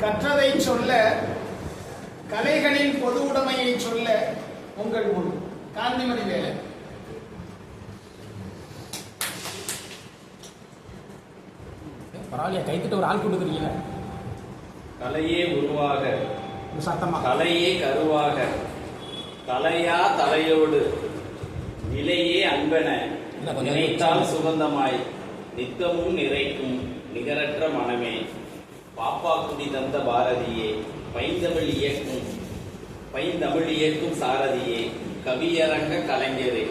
கற்றதை சொல்ல, கலைகளின் பொது உடைமையை சொல்ல உங்கள் முன் காந்திமணி வேலை. பரவாயில்லையா, கைத்திட்ட ஒரு ஆள் கொடுக்குறீங்க. கலையே உருவாக, சத்தமா, கலையே கருவாக, தலையா தலையோடு, நிலையே அன்பென, நினைத்தால் சுகந்தமாய், நித்தமும் நிறைக்கும் நிகரற்ற மனமே, பாப்பா குடி தந்த பாரதியே, பைந்தமிழ் இயக்கும் சாரதியே, கவியரங்க கலைஞரே,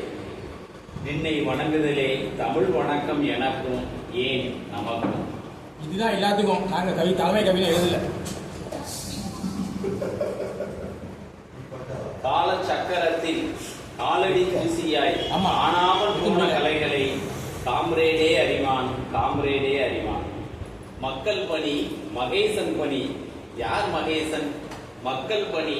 நின்னை வணங்குதலே தமிழ் வணக்கம் எனக்கும் ஏன் நமக்கும். இதுதான் எல்லாத்துக்கும். நாங்க தலைமை கவிதை எழுதல. கால சக்கரத்தில் காலடி தூசியாய் ஆனாமல் போன கலைகளை காம்ரேடே அறிவான், காம்ரேடே அறிவான். மக்கள் பணி மகேசன் பணி, யார் மகேசன்? மக்கள் பணி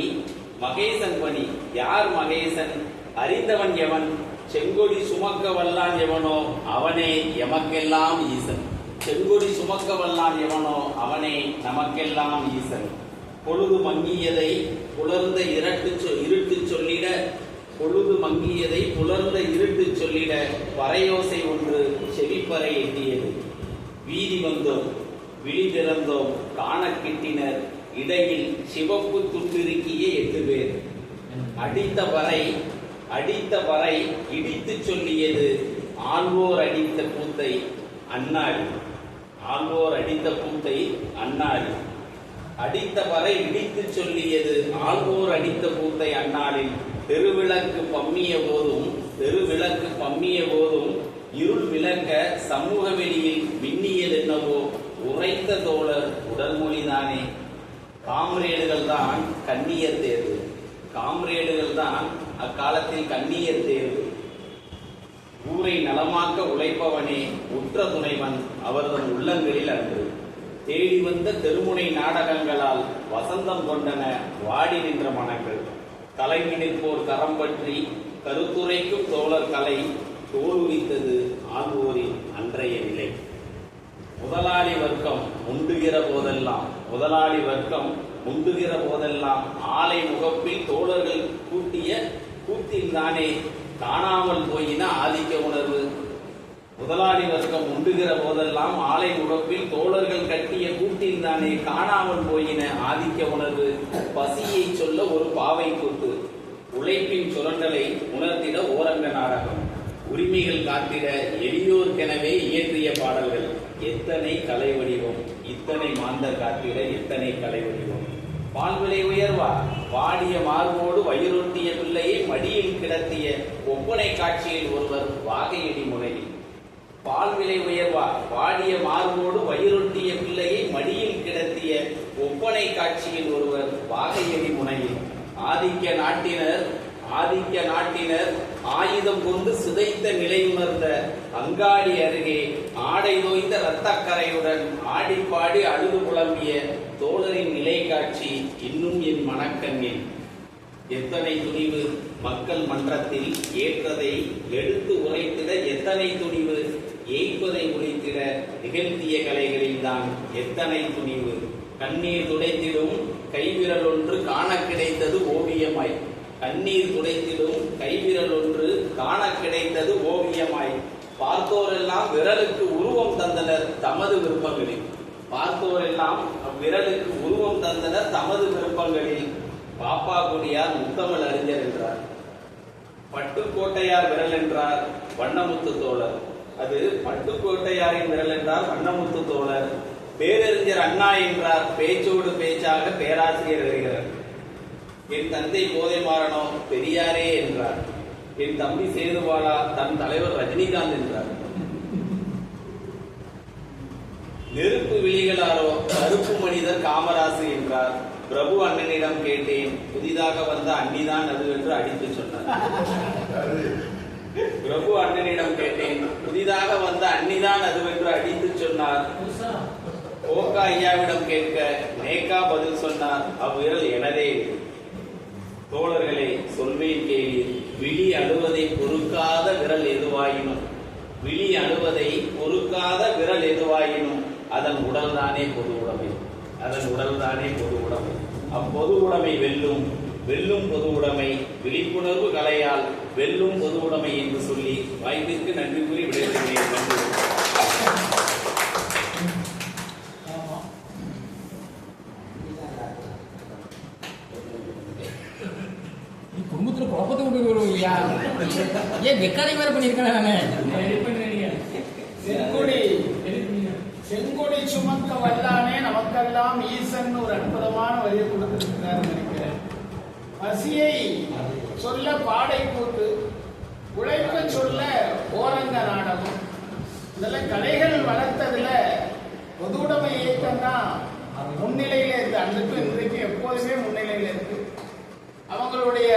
மகேசன் பணி, யார் மகேசன்? அறிந்தவன் எவன்? செங்கொடி சுமக்க வல்லான் எவனோ அவனே எமக்கெல்லாம் ஈசன். செங்கொடி சுமக்க வல்லான் எவனோ அவனே நமக்கெல்லாம் ஈசன். பொழுது மங்கியதை புலர்ந்த இருட்டு சொல்லிட, பொழுது மங்கியதை புலர்ந்த இருட்டு சொல்லிட, பறையோசை ஒன்று செவிப்பறை எட்டியது. வீதி வந்தோம், விழி திறந்தோம், காண கிட்டினர், இடையில் சிவப்பு துட்டிருக்கிய 8 பேர். அடித்த வரை இடித்து சொல்லியது ஆழ்வோர் அடித்த பூத்தை அன்னாடி. ஆழ்வோர் அடித்த பூத்தை அன்னாடி. அடித்த வரை இடித்து சொல்லியது ஆழ்வோர் அடித்த பூத்தை அன்னாளில். பெருவிளக்கு பம்மிய போதும் இருள் விளக்க சமூக வெளியில் மின்னியதென்னவோ உரைத்த தோழர் உடல்மொழிதானே. காம்ரேடுகள் தான் கண்ணியர் தேர்வு. காம்ரேடுகள் தான் அக்காலத்தில் கண்ணியர் தேர்வு. ஊரை நலமாக்க உழைப்பவனே உற்ற துணைவன் அவர்தம் உள்ளங்களில் அன்று. தேடி வந்த தெருமுனை நாடகங்களால் வசந்தம் கொண்டன வாடி நின்ற மனங்கள். கலைஞி நிற்போர் கரம் பற்றி கருத்துரைக்கும் தோழர் கலை தோலுரித்தது ஆள்வோரின் அன்றைய நிலை. முதலாளி வர்க்கம் முந்துகிற போதெல்லாம் ஆலை முகப்பில் தோழர்கள் கூட்டிய கூத்தில் தானே காணாமல் போயின ஆதிக்க உணர்வு. முதலாளி வர்க்கம் உண்டுகிற போதெல்லாம் ஆலை முகப்பில் தோழர்கள் கட்டிய கூட்டில் தானே காணாமல் போயின ஆதிக்க உணர்வு. பசியை சொல்ல ஒரு பாவை கூத்து, உழைப்பின் சுரண்டலை உணர்த்திட ஓரங்க நாடகம், உரிமைகள் காத்திட எளியோர்க்கெனவே இயற்றிய பாடல்கள். எத்தனை கலை வடிவம், இத்தனை மாந்தர் காத்திட எத்தனை கலை வடிவம். பால்விலை உயர்வா, வாடிய மார்போடு வயிறொட்டிய பிள்ளையை மடியில் கிடத்திய ஒப்பனை காட்சியில் ஒருவர் வாகையடி முனையில். பால்விலை உயர்வா, வாடிய மார்போடு வயிறொட்டிய பிள்ளையை மடியில் கிடத்திய ஒப்பனை காட்சியில் ஒருவர் வாகையடி முனையில். ஆதிக்க நாட்டினர் ஆயுதம் கொண்டு சிதைத்த நிலையுணர்ந்த அங்காடி அருகே ஆடை தோய்ந்த இரத்தக்கரையுடன் ஆடிப்பாடி அழுது புலம்பிய தோழரின் நிலை காட்சி இன்னும் என் மனக்கண்ணில். எத்தனை துணிவு மக்கள் மன்றத்தில் ஏற்றதை எடுத்து உரைத்திட, எத்தனை துணிவு ஏய்ப்பதை உழைத்திட நிகழ்த்திய கலைகளில் தான் எத்தனை துணிவு. கண்ணீர் துடைத்திடும் கைவிரல் ஒன்று காண கிடைத்தது ஓவியமாய். கண்ணீர் துடைத்திடும் கைவிரல் ஒன்று காண கிடைத்தது ஓவியமாய். பார்த்தோரெல்லாம் விரலுக்கு உருவம் தந்தனர் தமது விருப்பங்களில். பார்த்தோரெல்லாம் அவ்விரலுக்கு உருவம் தந்தனர் தமது விருப்பங்களில். பாப்பா குடியார் முத்தமிழ் அறிஞர் என்றார், பட்டுக்கோட்டையார் விரல் என்றார் வண்ணமுத்து தோழர். அது பட்டுக்கோட்டையாரின் விரல் என்றார் வண்ணமுத்து தோழர். பேரறிஞர் அண்ணா என்றார் பேச்சோடு பேச்சாக பேராசிரியர் வருகிறார். என் தந்தை போதை மாறனோ பெரியாரே என்றார். என் தம்பி சேதுபாலா தன் தலைவர் ரஜினிகாந்த் என்றார். நெருப்பு விழிகளாரோ கருப்பு மனிதர் காமராசு என்றார். பிரபு அண்ணனிடம் கேட்டேன், புதிதாக வந்த அண்ணிதான் அது என்று அடித்து சொன்னார். பிரபு அண்ணனிடம் கேட்டேன், புதிதாக வந்த அண்ணிதான் அதுவென்று அடித்து சொன்னார். ஓகா ஐயாவிடம் கேட்க நேக்கா பதில் சொன்னார், அவ்விரல் எனதே. தோழர்களே சொல்வேன் கேளீர், விழி அழுவதை பொறுக்காத விரல் எதுவாயினும், விழி அழுவதை பொறுக்காத விரல் எதுவாயினும் அதன் உடல்தானே பொது உடைமை. அதன் உடல்தானே பொது உடைமை. அப்பொது உடைமை வெல்லும், வெல்லும் பொது உடைமை, விழிப்புணர்வு கலையால் வெல்லும் பொது உடைமை என்று சொல்லி வாய்ப்பிற்கு நன்றி கூறி விடைபெறுகிறேன். நன்றி. நீ குடும்பத்தில் குழப்பத்தை விட்டு வருவியா? ஏன் வெக்காரி வேறு பண்ணியிருக்கேன் நான். செங்கொடி சுமக்க வல்லானே நமக்கெல்லாம் ஈசன் ஒரு அற்புதமான வரியை கொடுத்திருக்கிறார் நினைக்கிறேன். பசியை சொல்ல பாடை கூத்து, உழைக்க சொல்ல ஓரங்க நாடகம். இதெல்லாம் கலைகள் வளர்த்ததுல பொதுவுடைமை இயக்கம் தான் முன்னிலையில இருக்கு. அன்றைக்கும் இன்றைக்கும் எப்போதுமே முன்னிலையில இருக்கு. அவங்களுடைய